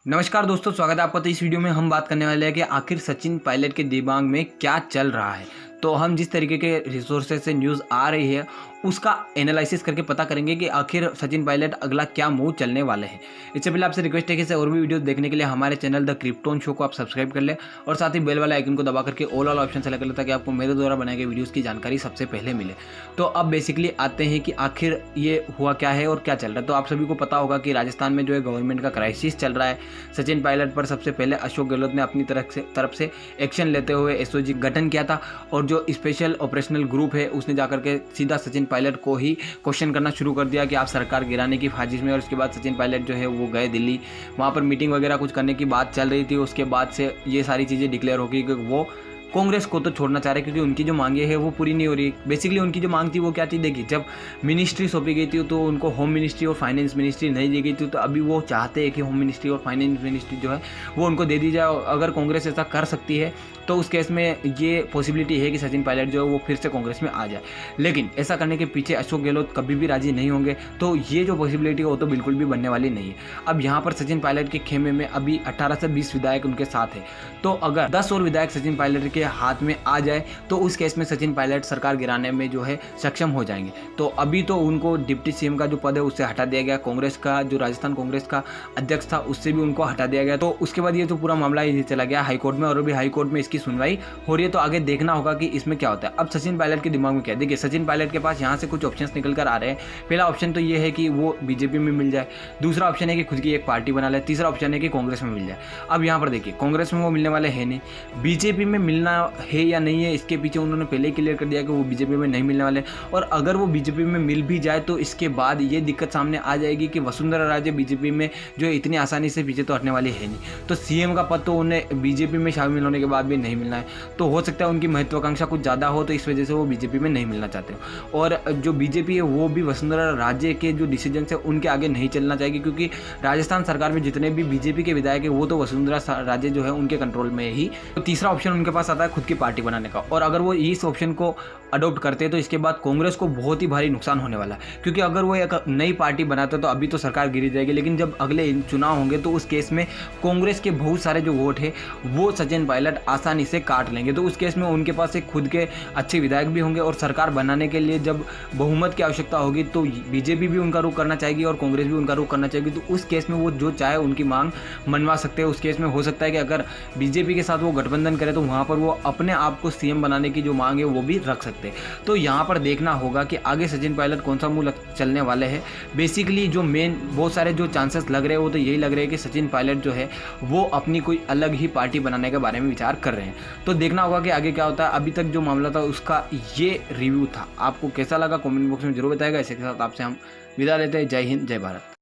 नमस्कार दोस्तों, स्वागत है आपका। तो इस वीडियो में हम बात करने वाले हैं कि आखिर सचिन पायलट के दिमाग में क्या चल रहा है। तो हम जिस तरीके के रिसोर्सेज से न्यूज़ आ रही है उसका एनालिसिस करके पता करेंगे कि आखिर सचिन पायलट अगला क्या मूव चलने वाले हैं। इससे पहले आपसे रिक्वेस्ट है कि और भी वीडियोस देखने के लिए हमारे चैनल द क्रिप्टोन शो को आप सब्सक्राइब कर ले और साथ ही बेल वाला आइकन को दबा करके ऑल ऑप्शन सेलेक्ट कर ले ताकि आपको मेरे द्वारा बनाए गए वीडियोज़ की जानकारी सबसे पहले मिले। तो अब बेसिकली आते हैं कि आखिर ये हुआ क्या है और क्या चल रहा है। तो आप सभी को पता होगा कि राजस्थान में जो है गवर्नमेंट का क्राइसिस चल रहा है। सचिन पायलट पर सबसे पहले अशोक गहलोत ने अपनी तरफ से एक्शन लेते हुए एसओजी गठन किया था और जो स्पेशल ऑपरेशनल ग्रुप है उसने जाकर के सीधा सचिन पायलट को ही क्वेश्चन करना शुरू कर दिया कि आप सरकार गिराने की साजिश में। और उसके बाद सचिन पायलट जो है वो गए दिल्ली, वहाँ पर मीटिंग वगैरह कुछ करने की बात चल रही थी। उसके बाद से ये सारी चीज़ें डिक्लेयर हो गई कि वो कांग्रेस को तो छोड़ना चाह रहे क्योंकि उनकी जो मांगे है वो पूरी नहीं हो रही। बेसिकली उनकी जो मांग थी वो क्या थी, देखिए, जब मिनिस्ट्री सौंपी गई थी तो उनको होम मिनिस्ट्री और फाइनेंस मिनिस्ट्री नहीं दी गई थी। तो अभी वो चाहते हैं कि होम मिनिस्ट्री और फाइनेंस मिनिस्ट्री जो है वो उनको दे दी जाए। अगर कांग्रेस ऐसा कर सकती है तो उस केस में ये पॉसिबिलिटी है कि सचिन पायलट जो है वो फिर से कांग्रेस में आ जाए। लेकिन ऐसा करने के पीछे अशोक गहलोत कभी भी राजी नहीं होंगे, तो ये जो पॉसिबिलिटी है वो तो बिल्कुल भी बनने वाली नहीं है। अब यहाँ पर सचिन पायलट के खेमे में अभी 18 से 20 विधायक उनके साथ है। तो अगर 10 और विधायक सचिन पायलट के हाथ में आ जाए तो उस केस में सचिन पायलट सरकार गिराने में जो है सक्षम हो जाएंगे। तो अभी तो उनको डिप्टी सीएम का जो पद है उससे हटा दिया गया। कांग्रेस का जो राजस्थान कांग्रेस का अध्यक्ष था उससे भी उनको हटा दिया गया। तो उसके बाद ये जो पूरा मामला ये चला गया हाईकोर्ट में और अभी हाईकोर्ट में इसकी सुनवाई हो रही है। तो आगे देखना होगा कि इसमें क्या होता है। अब सचिन पायलट के दिमाग में क्या है, देखिए, सचिन पायलट के पास यहाँ से कुछ ऑप्शंस निकल कर आ रहे हैं। पहला ऑप्शन तो ये है कि वो बीजेपी में मिल जाए, दूसरा ऑप्शन है कि खुद की एक पार्टी बना ले, तीसरा ऑप्शन है कि कांग्रेस में मिल जाए। अब यहाँ पर देखिए, कांग्रेस में वो मिलने वाले हैं नहीं, बीजेपी में मिलना है या नहीं है इसके पीछे उन्होंने पहले ही क्लियर कर दिया कि वो बीजेपी में नहीं मिलने वाले। और अगर वो बीजेपी में मिल भी जाए तो इसके बाद ये दिक्कत सामने आ जाएगी कि वसुंधरा राजे बीजेपी में जो इतनी आसानी से पीछे तो हटने वाली है नहीं। तो सीएम का पद तो उन्हें बीजेपी में शामिल होने के बाद भी नहीं मिलना है। तो हो सकता है उनकी महत्वाकांक्षा कुछ ज़्यादा हो, तो इस वजह से वो बीजेपी में नहीं मिलना चाहते हो। और जो बीजेपी है वो भी वसुंधरा राजे के जो डिसीजन है उनके आगे नहीं चलना चाहिए, क्योंकि राजस्थान सरकार में जितने भी बीजेपी के विधायक है वो तो वसुंधरा राजे जो है उनके कंट्रोल में ही। तो तीसरा ऑप्शन उनके पास आता है खुद की पार्टी बनाने का। और अगर वो इस ऑप्शन को अडॉप्ट करते हैं तो इसके बाद कांग्रेस को बहुत ही भारी नुकसान होने वाला है, क्योंकि अगर वो एक नई पार्टी बनाते तो अभी तो सरकार गिरी जाएगी। लेकिन जब अगले चुनाव होंगे तो उस केस में कांग्रेस के बहुत सारे जो वोट है वो सचिन पायलट आसानी से काट लेंगे। तो उस केस में उनके पास एक खुद के अच्छे विधायक भी होंगे और सरकार बनाने के लिए जब बहुमत की आवश्यकता होगी तो बीजेपी भी उनका रुख करना चाहेगी और कांग्रेस भी उनका रुख करना चाहेगी। तो उस केस में वो जो चाहे उनकी मांग मनवा सकते हैं। उस केस में हो सकता है कि अगर बीजेपी के साथ वो गठबंधन करे तो वहाँ पर वो अपने आप को सीएम बनाने की जो मांग है वो भी रख सकते हैं। तो यहाँ पर देखना होगा कि आगे सचिन पायलट कौन सा मुंह चलने वाले हैं। बेसिकली जो मेन बहुत सारे जो चांसेस लग रहे हैं वो तो यही लग रहे हैं कि सचिन पायलट जो है वो अपनी कोई अलग ही पार्टी बनाने के बारे में विचार कर रहे हैं। तो देखना होगा कि आगे क्या होता है। अभी तक जो मामला था उसका ये रिव्यू था। आपको कैसा लगा कमेंट बॉक्स में जरूर बताएगा। इसके साथ आपसे हम विदा लेते हैं। जय हिंद, जय भारत।